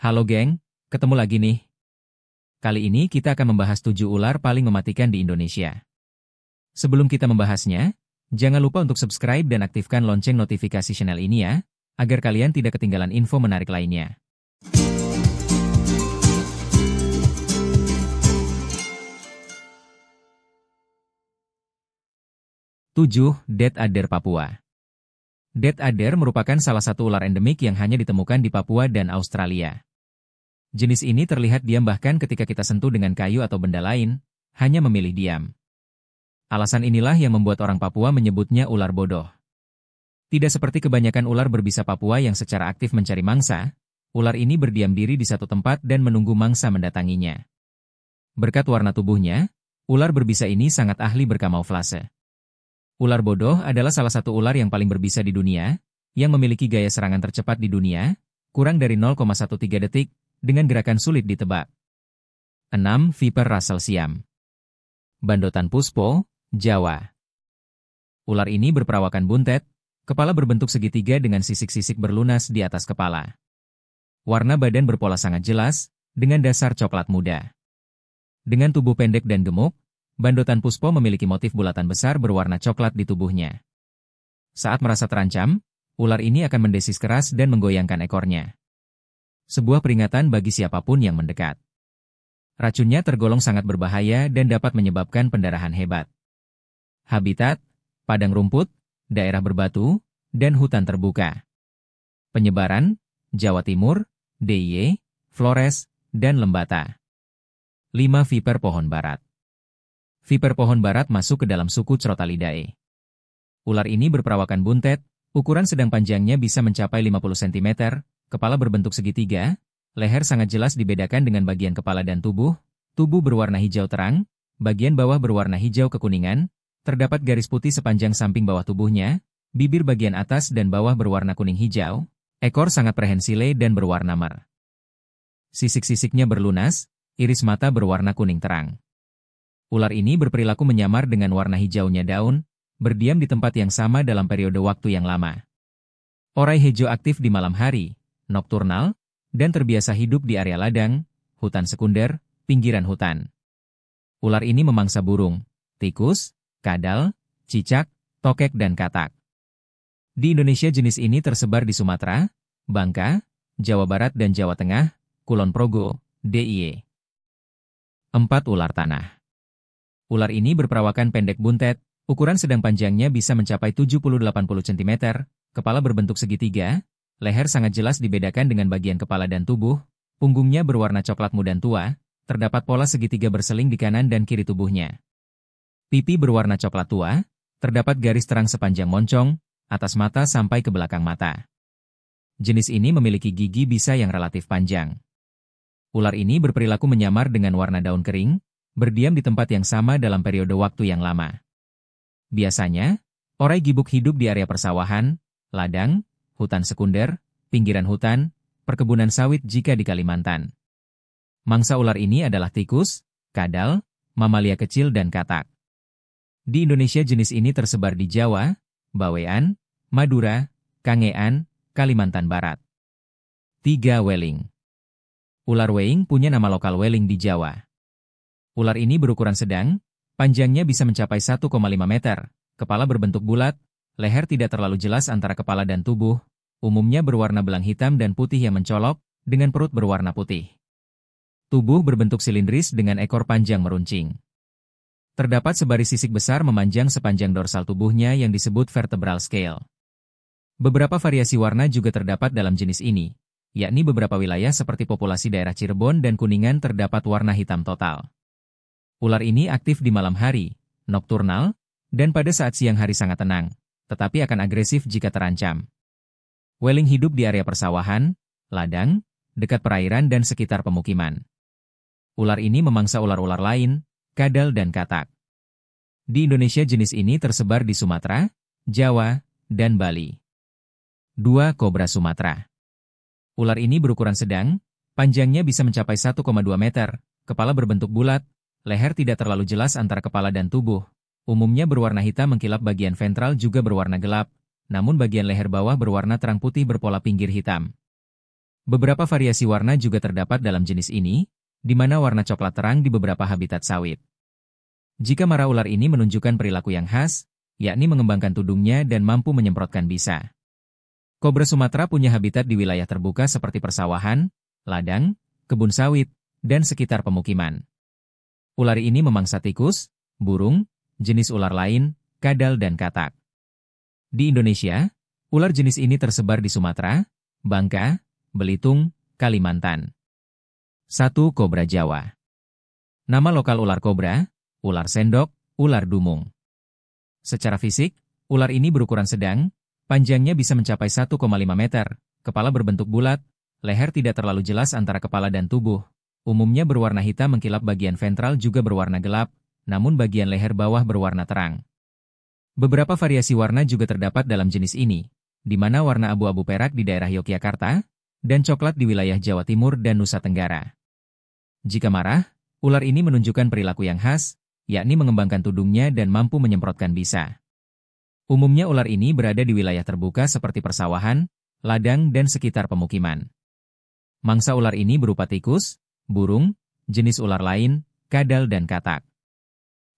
Halo geng, ketemu lagi nih. Kali ini kita akan membahas 7 ular paling mematikan di Indonesia. Sebelum kita membahasnya, jangan lupa untuk subscribe dan aktifkan lonceng notifikasi channel ini ya, agar kalian tidak ketinggalan info menarik lainnya. 7. Dead Adder Papua. Dead Adder merupakan salah satu ular endemik yang hanya ditemukan di Papua dan Australia. Jenis ini terlihat diam bahkan ketika kita sentuh dengan kayu atau benda lain, hanya memilih diam. Alasan inilah yang membuat orang Papua menyebutnya ular bodoh. Tidak seperti kebanyakan ular berbisa Papua yang secara aktif mencari mangsa, ular ini berdiam diri di satu tempat dan menunggu mangsa mendatanginya. Berkat warna tubuhnya, ular berbisa ini sangat ahli berkamuflase. Ular bodoh adalah salah satu ular yang paling berbisa di dunia, yang memiliki gaya serangan tercepat di dunia, kurang dari 0,13 detik, dengan gerakan sulit ditebak. 6. Viper Russell Siam. Bandotan Puspo, Jawa. Ular ini berperawakan buntet, kepala berbentuk segitiga dengan sisik-sisik berlunas di atas kepala. Warna badan berpola sangat jelas, dengan dasar coklat muda. Dengan tubuh pendek dan gemuk, Bandotan Puspo memiliki motif bulatan besar berwarna coklat di tubuhnya. Saat merasa terancam, ular ini akan mendesis keras dan menggoyangkan ekornya. Sebuah peringatan bagi siapapun yang mendekat. Racunnya tergolong sangat berbahaya dan dapat menyebabkan pendarahan hebat. Habitat: padang rumput, daerah berbatu, dan hutan terbuka. Penyebaran: Jawa Timur, DIY, Flores, dan Lembata. 5. Viper Pohon Barat. Viper pohon barat masuk ke dalam suku Crotalidae. Ular ini berperawakan buntet, ukuran sedang panjangnya bisa mencapai 50 cm, kepala berbentuk segitiga, leher sangat jelas dibedakan dengan bagian kepala dan tubuh berwarna hijau terang, bagian bawah berwarna hijau kekuningan, terdapat garis putih sepanjang samping bawah tubuhnya, bibir bagian atas dan bawah berwarna kuning hijau, ekor sangat prehensile dan berwarna mer. Sisik-sisiknya berlunas, iris mata berwarna kuning terang. Ular ini berperilaku menyamar dengan warna hijaunya daun, berdiam di tempat yang sama dalam periode waktu yang lama. Orai hijau aktif di malam hari, nokturnal, dan terbiasa hidup di area ladang, hutan sekunder, pinggiran hutan. Ular ini memangsa burung, tikus, kadal, cicak, tokek dan katak. Di Indonesia jenis ini tersebar di Sumatera, Bangka, Jawa Barat dan Jawa Tengah, Kulon Progo, DIY. 4. Ular tanah. Ular ini berperawakan pendek buntet, ukuran sedang panjangnya bisa mencapai 70-80 cm, kepala berbentuk segitiga, leher sangat jelas dibedakan dengan bagian kepala dan tubuh, punggungnya berwarna coklat muda tua, terdapat pola segitiga berseling di kanan dan kiri tubuhnya. Pipi berwarna coklat tua, terdapat garis terang sepanjang moncong, atas mata sampai ke belakang mata. Jenis ini memiliki gigi bisa yang relatif panjang. Ular ini berperilaku menyamar dengan warna daun kering, berdiam di tempat yang sama dalam periode waktu yang lama. Biasanya, orai gibuk hidup di area persawahan, ladang, hutan sekunder, pinggiran hutan, perkebunan sawit jika di Kalimantan. Mangsa ular ini adalah tikus, kadal, mamalia kecil dan katak. Di Indonesia jenis ini tersebar di Jawa, Bawean, Madura, Kangean, Kalimantan Barat. 3. Weling. Ular weing punya nama lokal weling di Jawa. Ular ini berukuran sedang, panjangnya bisa mencapai 1,5 meter, kepala berbentuk bulat, leher tidak terlalu jelas antara kepala dan tubuh, umumnya berwarna belang hitam dan putih yang mencolok, dengan perut berwarna putih. Tubuh berbentuk silindris dengan ekor panjang meruncing. Terdapat sebaris sisik besar memanjang sepanjang dorsal tubuhnya yang disebut vertebral scale. Beberapa variasi warna juga terdapat dalam jenis ini, yakni beberapa wilayah seperti populasi daerah Cirebon dan Kuningan terdapat warna hitam total. Ular ini aktif di malam hari, nokturnal, dan pada saat siang hari sangat tenang, tetapi akan agresif jika terancam. Weling hidup di area persawahan, ladang, dekat perairan dan sekitar pemukiman. Ular ini memangsa ular-ular lain, kadal dan katak. Di Indonesia jenis ini tersebar di Sumatera, Jawa, dan Bali. 2. Kobra Sumatera. Ular ini berukuran sedang, panjangnya bisa mencapai 1,2 meter, kepala berbentuk bulat, leher tidak terlalu jelas antara kepala dan tubuh, umumnya berwarna hitam mengkilap bagian ventral juga berwarna gelap, namun bagian leher bawah berwarna terang putih berpola pinggir hitam. Beberapa variasi warna juga terdapat dalam jenis ini, di mana warna coklat terang di beberapa habitat sawit. Jika mara ular ini menunjukkan perilaku yang khas, yakni mengembangkan tudungnya dan mampu menyemprotkan bisa. Kobra Sumatera punya habitat di wilayah terbuka seperti persawahan, ladang, kebun sawit, dan sekitar pemukiman. Ular ini memangsa tikus, burung, jenis ular lain, kadal dan katak. Di Indonesia, ular jenis ini tersebar di Sumatera, Bangka, Belitung, Kalimantan. 1. Kobra Jawa. Nama lokal ular kobra, ular sendok, ular dumung. Secara fisik, ular ini berukuran sedang, panjangnya bisa mencapai 1,5 meter, kepala berbentuk bulat, leher tidak terlalu jelas antara kepala dan tubuh. Umumnya berwarna hitam mengkilap, bagian ventral juga berwarna gelap, namun bagian leher bawah berwarna terang. Beberapa variasi warna juga terdapat dalam jenis ini, di mana warna abu-abu perak di daerah Yogyakarta, dan coklat di wilayah Jawa Timur dan Nusa Tenggara. Jika marah, ular ini menunjukkan perilaku yang khas, yakni mengembangkan tudungnya dan mampu menyemprotkan bisa. Umumnya ular ini berada di wilayah terbuka seperti persawahan, ladang dan sekitar pemukiman. Mangsa ular ini berupa tikus, burung, jenis ular lain, kadal dan katak.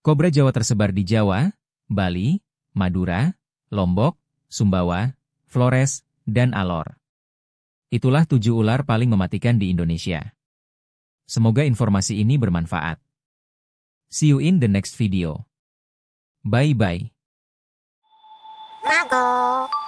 Kobra Jawa tersebar di Jawa, Bali, Madura, Lombok, Sumbawa, Flores, dan Alor. Itulah 7 ular paling mematikan di Indonesia. Semoga informasi ini bermanfaat. See you in the next video. Bye-bye. Mago.